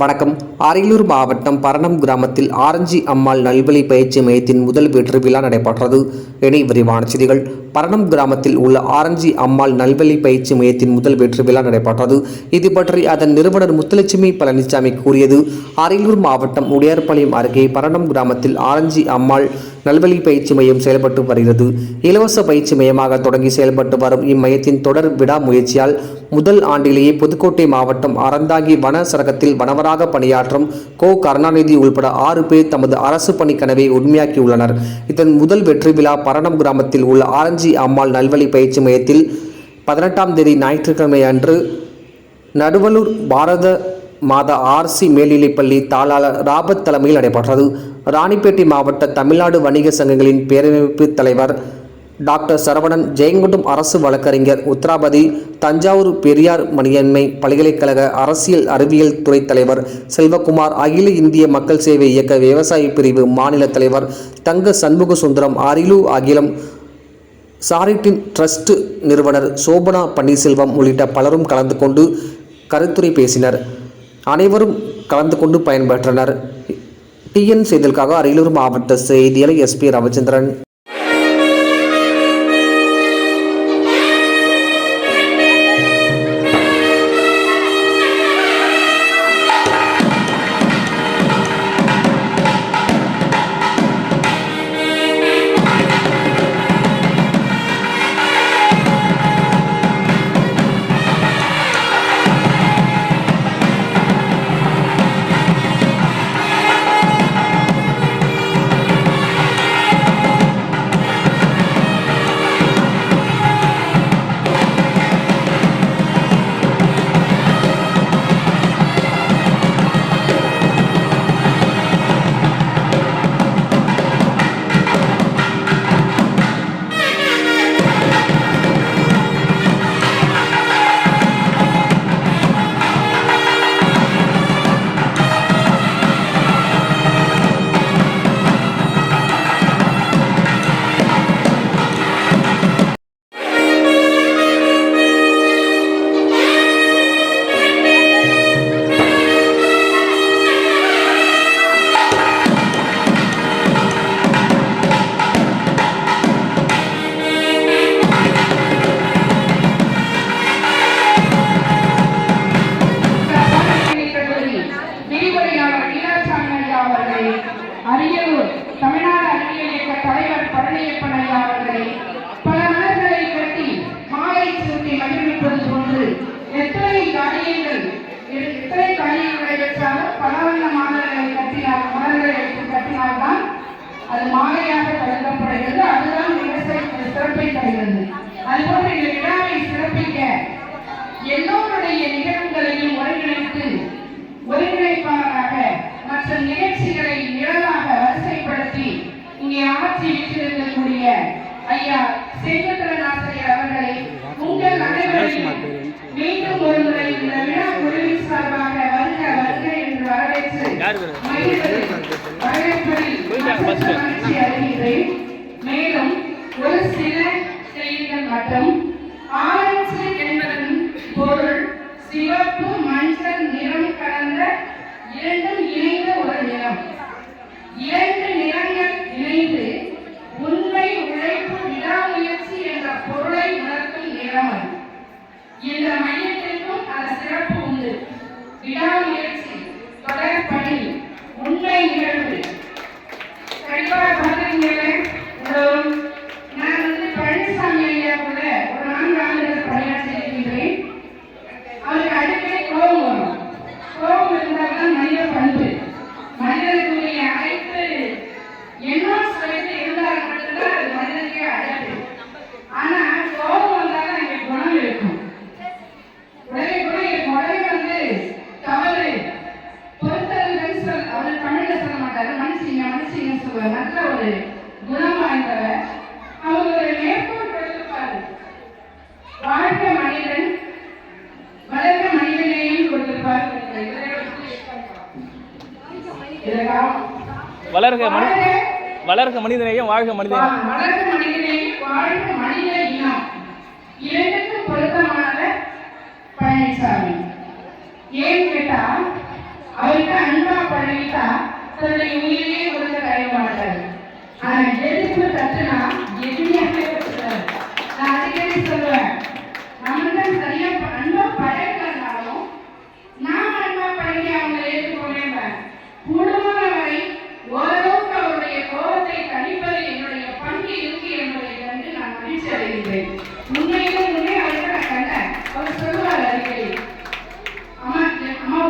வணக்கம். அரியலூர் மாவட்டம் பரணம் கிராமத்தில் ஆரஞ்சி அம்மாள் நல்வழி பயிற்சி மையத்தின் முதல் வெற்றி விழா நடைபெற்றது. இனி விரிவான செய்திகள். பரணம் கிராமத்தில் உள்ள ஆரஞ்சி அம்மாள் நல்வழி பயிற்சி மையத்தின் முதல் வெற்றி விழா நடைபெற்றது. இது பற்றி அதன் நிறுவனர் முத்துலட்சுமி பழனிசாமி கூறியது. அரியலூர் மாவட்டம் உடையார்பாளையம் அருகே பரணம் கிராமத்தில் ஆரஞ்சி அம்மாள் நல்வழி பயிற்சி மையம் செயல்பட்டு வருகிறது. இலவச பயிற்சி மையமாக தொடங்கி செயல்பட்டு வரும் இம்மையத்தின் தொடர் விடாமுயற்சியால் முதல் ஆண்டிலேயே புதுக்கோட்டை மாவட்டம் அறந்தாங்கி வன சரகத்தில் வனவராக பணியாற்றும் கருணாநிதி உள்பட 6 பேர் தமது அரசு பணி கனவை உண்மையாக்கியுள்ளனர். இதன் முதல் வெற்றி விழா பரணம் கிராமத்தில் உள்ள ஆரஞ்சி அம்மாள் நல்வழி பயிற்சி மையத்தில் 18ஆம் தேதி ஞாயிற்றுக்கிழமை அன்று நடுவலூர் பாரத மாதா ஆர்சி மேல்நிலைப்பள்ளி தாளாளர் ராபர்ட் தலைமையில் நடைபெற்றது. ராணிப்பேட்டை மாவட்ட தமிழ்நாடு வணிக சங்கங்களின் பேரமைப்பு தலைவர் டாக்டர் சரவணன், ஜெயங்கொண்டம் அரசு வழக்கறிஞர் உத்தராபதி, தஞ்சாவூர் பெரியார் மணியம்மை பல்கலைக்கழக அரசியல் அறிவியல் துறை தலைவர் செல்வகுமார், அகில இந்திய மக்கள் சேவை இயக்க விவசாய பிரிவு மாநில தலைவர் தங்க சண்முக சுந்தரம், அரியலூர் அகிலம் சாரிட்டின் ட்ரஸ்ட் நிறுவனர் சோபனா பன்னீர்செல்வம் உள்ளிட்ட பலரும் கலந்து கொண்டு கருத்துரை பேசினர். அனைவரும் கலந்து கொண்டு பயன்பெற்றனர். டிஎன் செய்திகளுக்காக அரியலூர் மாவட்ட செய்தியாளர் எஸ்பி ரவிச்சந்திரன். அரியலூர் தமிழ்நாடு அறிவியல் இயக்க தலைவர் பழனியப்பன் ஐயா அவர்களை பல மலர்களை கட்டி மாலை சூட்டி மகிழ்விப்பது போன்று எத்தனை காரியங்களை வச்சாலும் பல வண்ண மலர்களை கட்டினால்தான் அது மாலையாக கருதப்படுகிறது. அதுதான் விவசாயத்தின் சிறப்பை தருகிறது. அதுபோன்று இந்த விழாவை சிறப்பிக்க எல்லோருடைய நிகழ்வுகளையும் ஒருங்கிணைப்பாளராக மற்ற நிகழ்ச்சிகளை நிழலாக வரிசைப்படுத்தி இங்கே ஆட்சி வீட்டிருக்கக்கூடிய ஐயா செங்கோட்டையன் ஆசிரியர் அவர்களை உங்கள் அனைவரையும் மீண்டும் ஒரு முறை இந்த விழா குழுவின் சார்பாக வருக வருக என்று வரவேற்பதில் அறிகிறேன். மேலும் ஒரு சில செய்திகள் மட்டும். ஆரஞ்சு என்பதன் பொருள் சிவப்பு மஞ்சள் நிறம் கலந்த இரண்டும் இணைந்த ஒரு நிறம். இரண்டு நிறங்கள் இணைந்து உண்மை, உழைப்பு, விடாமுயற்சி என்ற பொருளை உணர்த்தும் நிறம். இந்த மையத்திற்கும் அந்த சிறப்பு உண்டு. விடாமுயற்சி, தொடர் பணி, உண்மை நிகழ்வு. கண்டிப்பாக பார்த்தீங்களே, நான் பழனிசாமி ஐயா கூட ஒரு 4 ஆண்டுகள் பணியாற்றியிருக்கின்றேன். அவருக்கு அடிக்கடி கோபம் வரும். கோபம் இருந்தால்தான் மனித பண்பு. மனிதனுக்குரிய அனைத்து எண்ணம் சுவைத்து இருந்தால் மட்டும்தான் அது மனிதனுக்கே அழகு. ஆனா கோபம் வந்தால்தான் இங்கே குணம் இருக்கும். உடனே குணம் இருக்கும். உடனே தவறு பொறுத்தல் அவர் தமிழ்ல சொல்ல மாட்டாரு. மனுஷங்க சொல்லுவார். நல்ல ஒரு குணம் வாய்ந்தவர். அவர் ஒரு மேற்கோள் கொடுத்திருப்பாரு. வாழ்க மனிதன் வளர்க்க மனிதனையும் கொடுத்திருப்பார். வளர்க மனிதனையும் வாழ்க மனிதனையும் வாழ்க மனித இனம் இரண்டுக்கும் பொருத்தமான பழனிசாமி. ஏன் கேட்டா அவர் சொல்கிறேன். உண்மையிலே அவருக்கு நான் கண்டேன். அவர் சொல்லுவார் அடிக்கடி, அம்மா அம்மா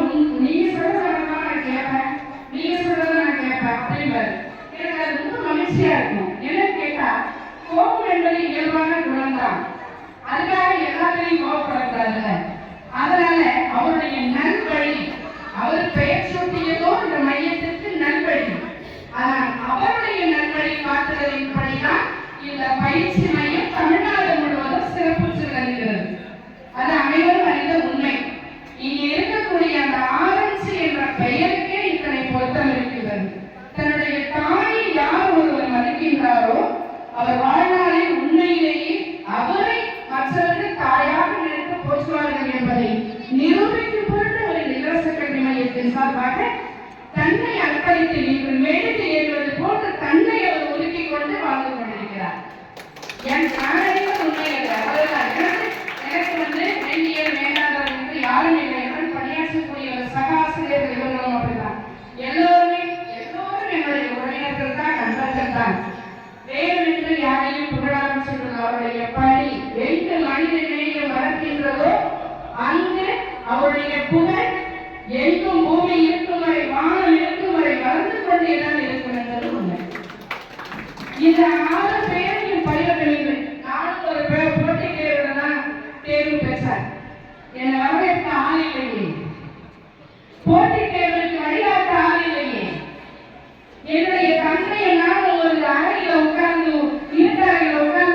நீங்க சொல்றதா நான் கேட்பேன், நீங்க சொல்றதா நான் கேட்பேன் அப்படின்பாரு. எனக்கு அது ரொம்ப மகிழ்ச்சியா இருக்கும். என்னன்னு கேட்டா, கோபம் என்பது இயல்பான குணம் தான். அதுக்காக எல்லாத்தையும் கோபப்படக்கூடாதுல்ல. அதனால அவருடைய நல்வழி, அவர் பெயர் சூட்டியதோ இந்த மையத்திற்கு நல்வழி. ஆனால் அவருடைய நல்வழி காட்டுவதின்படிதான் இந்த பயிற்சி மையம் தமிழ்நாடு முழுவதும் சிறப்புற்று வருகிறது. அது அனைவரும் அறிந்த உண்மை. இங்கே இருக்கக்கூடிய அந்த ஆரஞ்சு என்ற பெயருக்கே இத்தனை பொருத்தம் இருக்கிறது. தன்னுடைய தாயை யார் ஒருவர் மதிக்கின்றாரோ அவர் வாழ்நாளில் உண்மையிலேயே அவரை மற்றவர்கள் தாயாக நினைத்து போற்றுவார்கள் என்பதை நிரூபிக்கும் பொருட்டு ஒரு இலவச கல்வி மையத்தின் சார்பாக தன்னை அர்ப்பணித்து நீங்கள் மேடைக்கு ஏறுவது போன்று தன்னை அவர் ஒதுக்கிக் கொண்டு வாழ்ந்து கொண்டிருக்கிறார். என் நாளைய உண்மைகள் அதுதான். எனக்கு வேண்டியர் வேண்டாதவர் என்று யாரும் இல்லை. என்னுடன் பணியாற்றக்கூடிய ஒரு சக ஆசிரியர்கள் இவர்களும் அப்படிதான். எல்லோரும் என்னுடைய உறவினர்கள் தான், நண்பர்கள் தான். வேறென்று யாரையும் புகழாமல் சொல்வது அவருடைய பணி. எங்கு மனித நேயம் வளர்க்கின்றதோ அங்கு அவருடைய புகழ் எங்கும் பூமி இருக்கும் வரை, வானம் இருக்கும் வரை வளர்ந்து கொண்டேதான் இருக்கும் என்பது உண்மை. இந்த 6 பேரையும் பயிர்கள் நானும் ஒரு போட்டி தேர்வுதான் தேர்வு பெற்றார். என்னை வரவேற்க ஆள் இல்லையே, போட்டி தேர்வுக்கு வழிகாட்ட ஆள் இல்லையே. என்னுடைய தந்தையை நான் ஒரு அறையில் உட்கார்ந்து இருட்டறையில் உட்கார்ந்து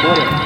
போதும்.